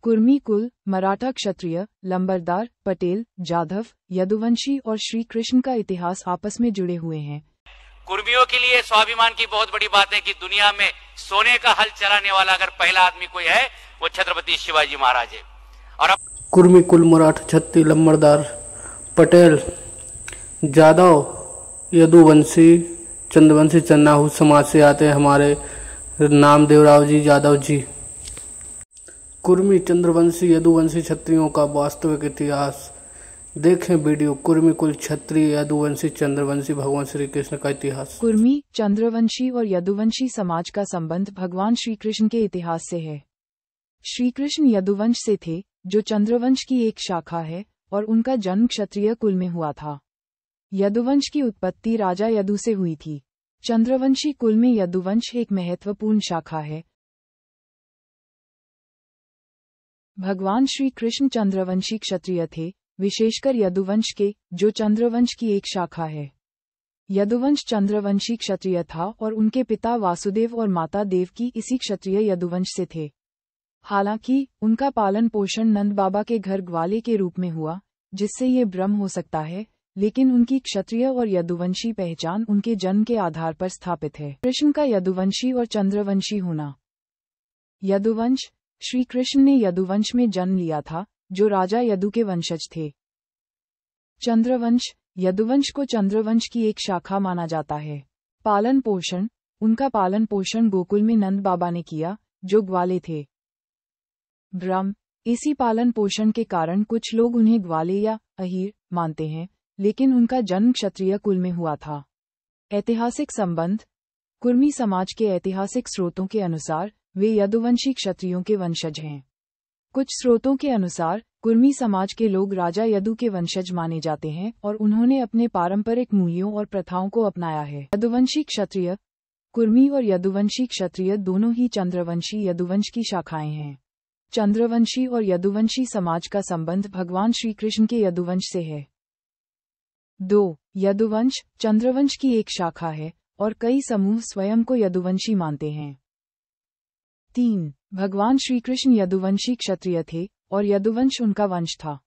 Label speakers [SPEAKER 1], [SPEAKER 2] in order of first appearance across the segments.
[SPEAKER 1] कुर्मी कुल मराठा क्षत्रिय, लंबरदार, पटेल, जाधव, यदुवंशी और श्री कृष्ण का इतिहास आपस में जुड़े हुए हैं।
[SPEAKER 2] कुर्मियों के लिए स्वाभिमान की बहुत बड़ी बात है कि दुनिया में सोने का हल चलाने वाला अगर पहला आदमी कोई है वो छत्रपति शिवाजी महाराज है। और अब
[SPEAKER 3] कुर्मी कुल मराठा छत्ती लंबरदार पटेल जादव यदुवंशी चंद्रवंशी चन्नाहू समाज से आते हैं हमारे नामदेवराव जी यादव जी। कुर्मी चंद्रवंशी यदुवंशी क्षत्रियों का वास्तविक इतिहास देखें वीडियो कुर्मी कुल क्षत्रिय यदुवंशी चंद्रवंशी भगवान श्री कृष्ण का इतिहास।
[SPEAKER 1] कुर्मी चंद्रवंशी और यदुवंशी समाज का संबंध भगवान श्री कृष्ण के इतिहास से है। श्री कृष्ण यदुवंश से थे जो चंद्रवंश की एक शाखा है और उनका जन्म क्षत्रिय कुल में हुआ था। यदुवंश की उत्पत्ति राजा यदु से हुई थी। चंद्रवंशी कुल में यदुवंश एक महत्वपूर्ण शाखा है। भगवान श्री कृष्ण चंद्रवंशी क्षत्रिय थे, विशेषकर यदुवंश के, जो चंद्रवंश की एक शाखा है। यदुवंश चंद्रवंशी क्षत्रिय था और उनके पिता वासुदेव और माता देवकी इसी क्षत्रिय यदुवंश से थे। हालांकि उनका पालन पोषण नंद बाबा के घर ग्वाले के रूप में हुआ, जिससे ये भ्रम हो सकता है, लेकिन उनकी क्षत्रिय और यदुवंशी पहचान उनके जन्म के आधार पर स्थापित है। कृष्ण का यदुवंशी और चंद्रवंशी होना। यदुवंश श्री कृष्ण ने यदुवंश में जन्म लिया था, जो राजा यदु के वंशज थे। चंद्रवंश यदुवंश को चंद्रवंश की एक शाखा माना जाता है। पालन पोषण उनका पालन पोषण गोकुल में नंद बाबा ने किया, जो ग्वाले थे। भ्रम इसी पालन पोषण के कारण कुछ लोग उन्हें ग्वाले या अहीर मानते हैं, लेकिन उनका जन्म क्षत्रिय कुल में हुआ था। ऐतिहासिक संबंध कुर्मी समाज के ऐतिहासिक स्रोतों के अनुसार वे यदुवंशी क्षत्रियों के वंशज हैं। कुछ स्रोतों के अनुसार कुर्मी समाज के लोग राजा यदु के वंशज माने जाते हैं और उन्होंने अपने पारंपरिक मूल्यों और प्रथाओं को अपनाया है। यदुवंशी क्षत्रिय कुर्मी और यदुवंशी क्षत्रिय दोनों ही चंद्रवंशी यदुवंश की शाखाएं हैं। चंद्रवंशी और यदुवंशी समाज का संबंध भगवान श्री कृष्ण के यदुवंश से है। 2. यदुवंश चंद्रवंश की एक शाखा है और कई समूह स्वयं को यदुवंशी मानते हैं। 3. भगवान श्री कृष्ण यदुवंशी क्षत्रिय थे और यदुवंश उनका वंश था।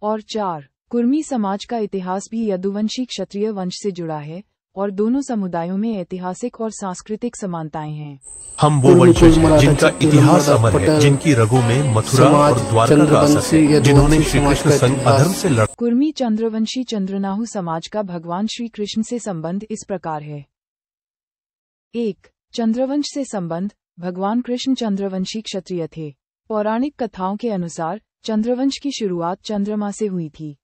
[SPEAKER 1] और 4. कुर्मी समाज का इतिहास भी यदुवंशी क्षत्रिय वंश से जुड़ा है और दोनों समुदायों में ऐतिहासिक और सांस्कृतिक समानताएं हैं।
[SPEAKER 4] हम वो वंशज हैं जिनका इतिहास अमर है, जिनकी रगों में मथुरा और द्वारका का असर है, जिन्होंने श्री कृष्ण संग अधर्म से लड़।
[SPEAKER 1] कुर्मी चंद्रवंशी चंद्रनाहु समाज का भगवान श्री कृष्ण से संबंध इस प्रकार है। 1. चंद्रवंश से संबंध भगवान कृष्ण चंद्रवंशी क्षत्रिय थे। पौराणिक कथाओं के अनुसार चंद्रवंश की शुरुआत चंद्रमा से हुई थी।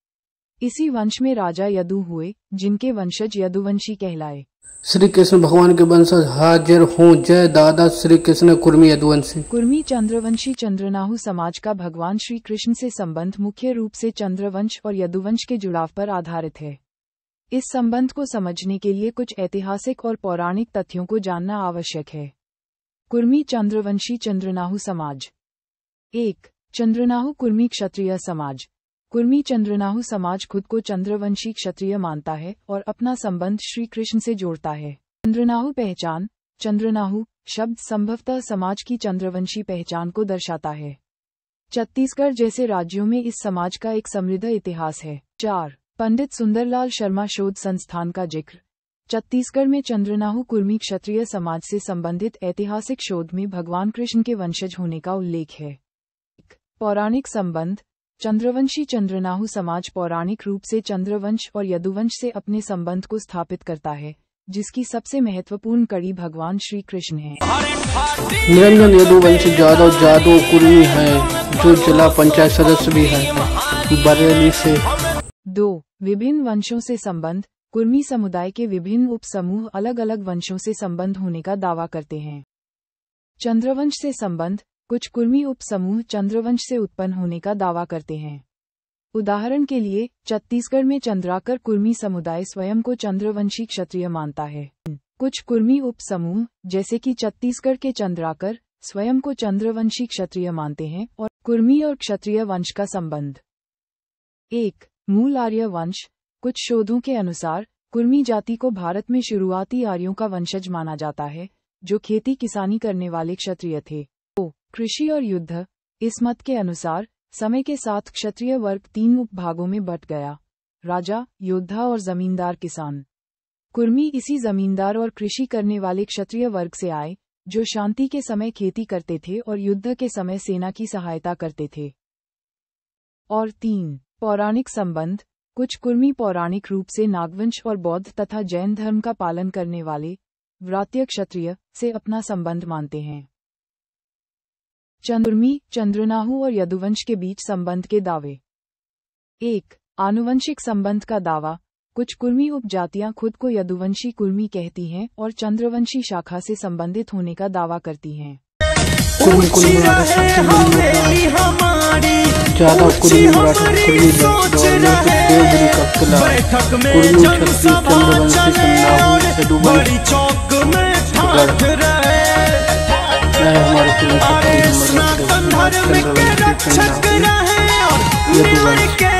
[SPEAKER 1] इसी वंश में राजा यदु हुए, जिनके वंशज यदुवंशी कहलाए।
[SPEAKER 3] श्री कृष्ण भगवान के वंशज हाजिर हों, जय दादा श्री कृष्ण। कुर्मी यदुवंशी
[SPEAKER 1] कुर्मी चंद्रवंशी चंद्रनाहु समाज का भगवान श्री कृष्ण से संबंध मुख्य रूप से चंद्रवंश और यदुवंश के जुड़ाव पर आधारित है। इस संबंध को समझने के लिए कुछ ऐतिहासिक और पौराणिक तथ्यों को जानना आवश्यक है। कुर्मी चंद्रवंशी चंद्रनाहु समाज। 1. चंद्रनाहु कुर्मी क्षत्रिय समाज। कुर्मी चंद्रनाहु समाज खुद को चंद्रवंशी क्षत्रिय मानता है और अपना संबंध श्री कृष्ण से जोड़ता है। चंद्रनाहु पहचान चंद्रनाहु शब्द संभवतः समाज की चंद्रवंशी पहचान को दर्शाता है। छत्तीसगढ़ जैसे राज्यों में इस समाज का एक समृद्ध इतिहास है। 4. पंडित सुंदरलाल शर्मा शोध संस्थान का जिक्र। छत्तीसगढ़ में चंद्रनाहु कुर्मी क्षत्रिय समाज से संबंधित ऐतिहासिक शोध में भगवान कृष्ण के वंशज होने का उल्लेख है। पौराणिक संबंध चंद्रवंशी चंद्रनाहु समाज पौराणिक रूप से चंद्रवंश और यदुवंश से अपने संबंध को स्थापित करता है, जिसकी सबसे महत्वपूर्ण कड़ी भगवान श्री कृष्ण है।
[SPEAKER 3] निरंजन यदुवंशी जादव कुर्मी हैं, जो जिला पंचायत सदस्य भी हैं, बरेली से।
[SPEAKER 1] 2. विभिन्न वंशों से संबंध कुर्मी समुदाय के विभिन्न उप समूह अलग अलग वंशों से संबंध होने का दावा करते हैं। चंद्रवंश से संबंध कुछ कुर्मी उप समूह चंद्रवंश से उत्पन्न होने का दावा करते हैं। उदाहरण के लिए छत्तीसगढ़ में चंद्राकर कुर्मी समुदाय स्वयं को चंद्रवंशी क्षत्रिय मानता है। कुछ कुर्मी उप समूह जैसे कि छत्तीसगढ़ के चंद्राकर स्वयं को चंद्रवंशी क्षत्रिय मानते हैं। और कुर्मी और क्षत्रिय वंश का संबंध। 1. मूल आर्य वंश कुछ शोधों के अनुसार कुर्मी जाति को भारत में शुरुआती आर्यों का वंशज माना जाता है, जो खेती किसानी करने वाले क्षत्रिय थे। 2. कृषि और युद्ध इस मत के अनुसार समय के साथ क्षत्रिय वर्ग 3 उपभागों में बंट गया: राजा, योद्धा और जमींदार किसान। कुर्मी इसी जमींदार और कृषि करने वाले क्षत्रिय वर्ग से आए, जो शांति के समय खेती करते थे और युद्ध के समय सेना की सहायता करते थे। और 3. पौराणिक संबंध। कुछ कुर्मी पौराणिक रूप से नागवंश और बौद्ध तथा जैन धर्म का पालन करने वाले व्रात्य क्षत्रिय से अपना संबंध मानते हैं। कुर्मी, चंद्रनाहु और यदुवंश के बीच संबंध के दावे। 1. आनुवंशिक संबंध का दावा। कुछ कुर्मी उपजातियां खुद को यदुवंशी कुर्मी कहती हैं और चंद्रवंशी शाखा से संबंधित होने का दावा करती हैं।
[SPEAKER 3] ज्यादा कुर्मी मराठा कुर्मी देवगिरी का किला कुर्मी क्षत्रिय चंद्रवंशी चन्नाहु यदुवंश हमारे कुर्मी क्षत्रिय चंद्रवंशी चन्नाहु यदुवंश का